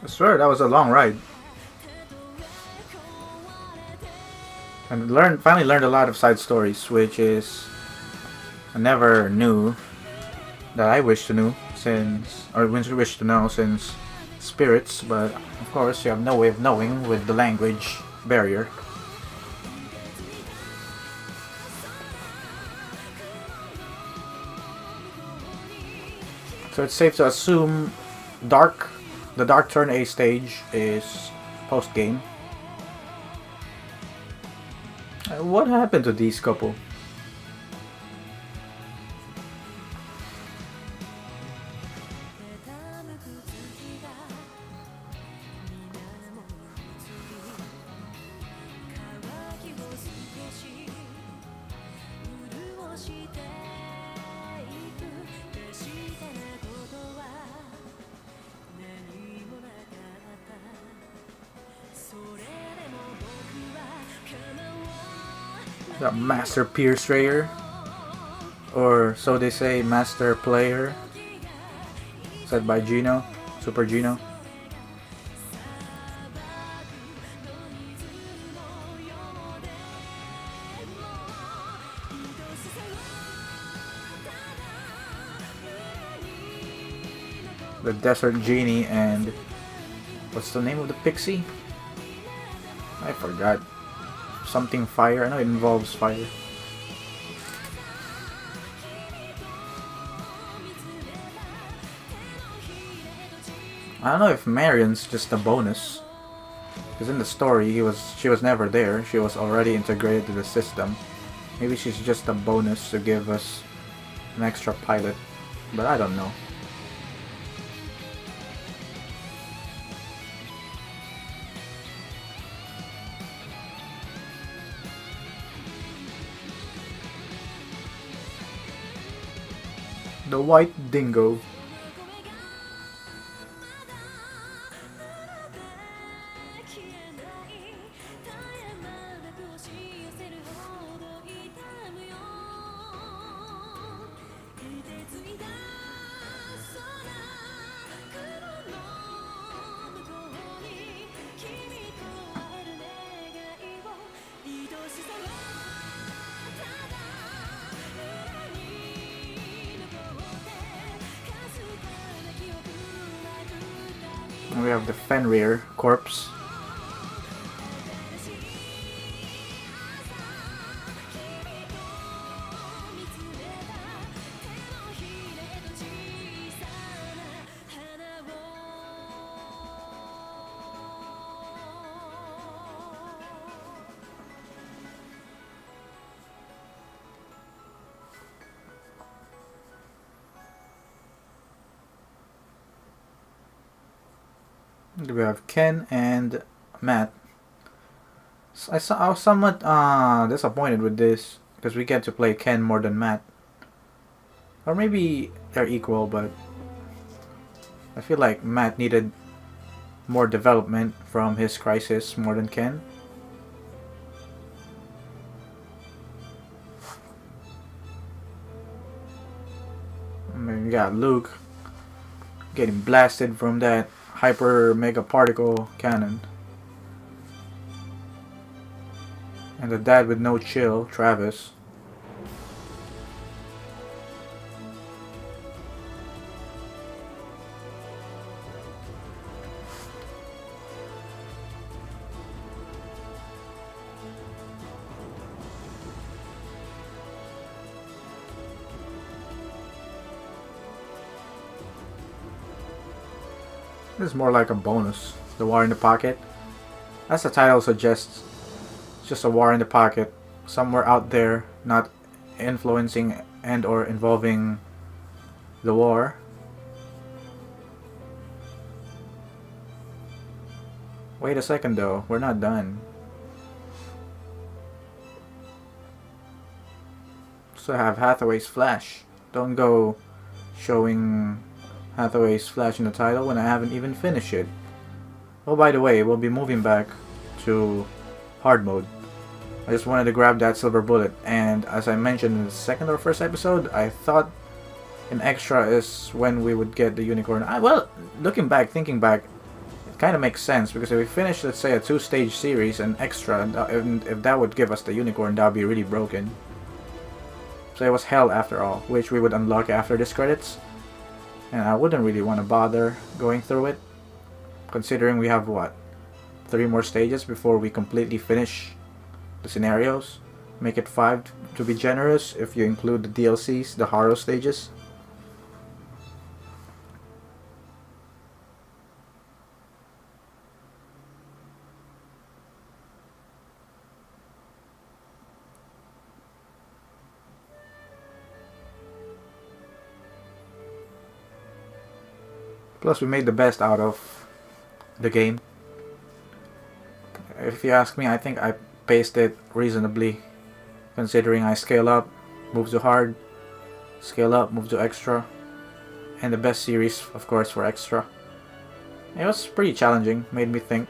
I swear that was a long ride. And finally learned a lot of side stories, which is I never knew that I wish to know since spirits, but of course you have no way of knowing with the language barrier. So it's safe to assume the Dark Turn A stage is post game. What happened to these couple? The Master Pierce Rayer, or so they say, Master Player, said by Gino, Super Gino. The Desert Genie and what's the name of the pixie? I forgot. Something fire. I know it involves fire. I don't know if Marion's just a bonus, because in the story she was never there. She was already integrated to the system. Maybe she's just a bonus to give us an extra pilot, but I don't know. The White Dingo. We have the Fenrir corpse. We have Ken and Matt. I was somewhat disappointed with this because we get to play Ken more than Matt. Or maybe they're equal, but I feel like Matt needed more development from his crisis more than Ken. I mean, we got Luke getting blasted from that hyper mega particle cannon. And the dad with no chill, Travis. This is more like a bonus. The War in the Pocket. As the title suggests, it's just a war in the pocket. Somewhere out there, not influencing and or involving the war. Wait a second though, we're not done. also have Hathaway's Flash. Don't go showing Hathaway's Flash in the title when I haven't even finished it. Oh, by the way, we'll be moving back to hard mode. I just wanted to grab that silver bullet, and as I mentioned in the second or first episode, I thought an extra is when we would get the unicorn. Well, looking back, thinking back, it kind of makes sense, because if we finish, let's say, a 2-stage series, an extra, and if that would give us the unicorn, that would be really broken. So it was hell after all, which we would unlock after this credits. And I wouldn't really want to bother going through it, considering we have, what, 3 more stages before we completely finish the scenarios. Make it 5 to be generous if you include the DLCs, the Haro stages. Plus, we made the best out of the game. If you ask me, I think I paced it reasonably, considering I scale up, move to hard, scale up, move to extra, and the best series, of course, for extra. It was pretty challenging, made me think.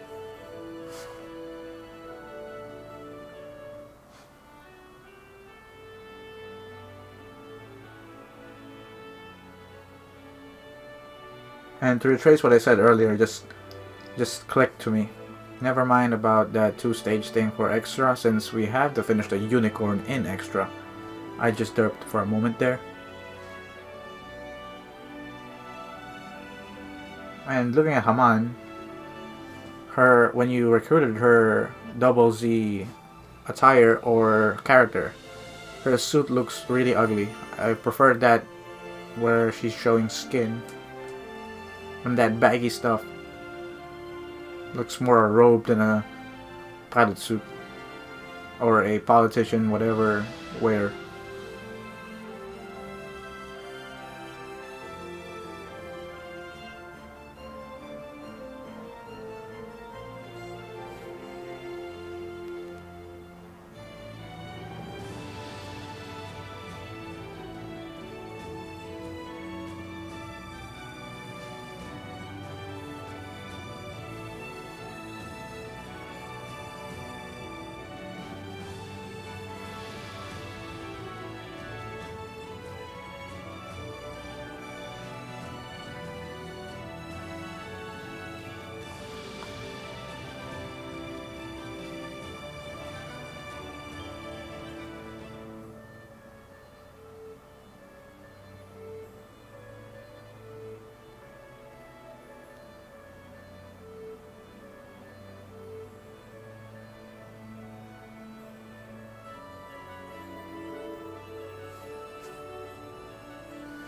And to retrace what I said earlier, just clicked to me. Never mind about that 2-stage thing for extra, since we have to finish the unicorn in extra. I just derped for a moment there. And looking at Haman, when you recruited her double Z attire or character, her suit looks really ugly. I prefer that where she's showing skin. And that baggy stuff looks more a robe than a pilot suit. Or a politician, whatever, wear.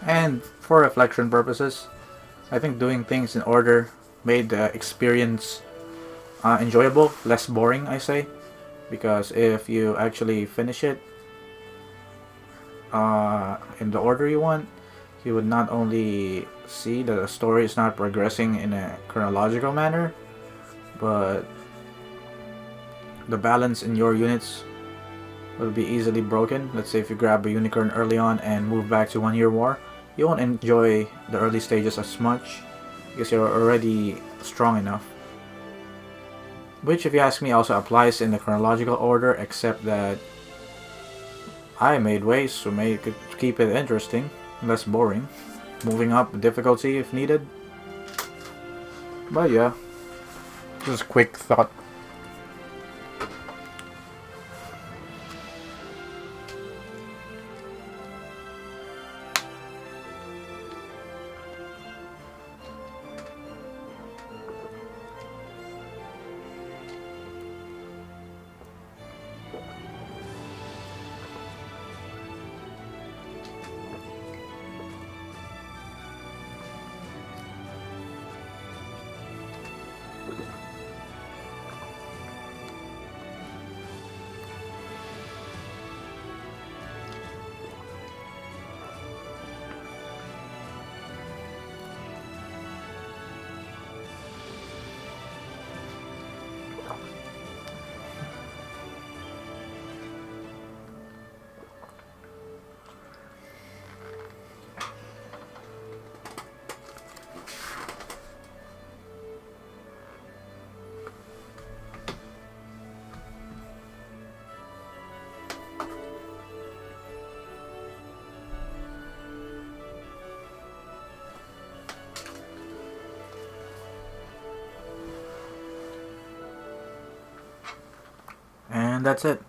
And for reflection purposes, I think doing things in order made the experience enjoyable, less boring, I say. Because if you actually finish it in the order you want, you would not only see that the story is not progressing in a chronological manner, but the balance in your units will be easily broken. Let's say if you grab a unicorn early on and move back to 1 year war, you won't enjoy the early stages as much because you're already strong enough. Which, if you ask me, also applies in the chronological order, except that I made ways to keep it interesting, less boring, moving up difficulty if needed. But yeah, just a quick thought. And that's it.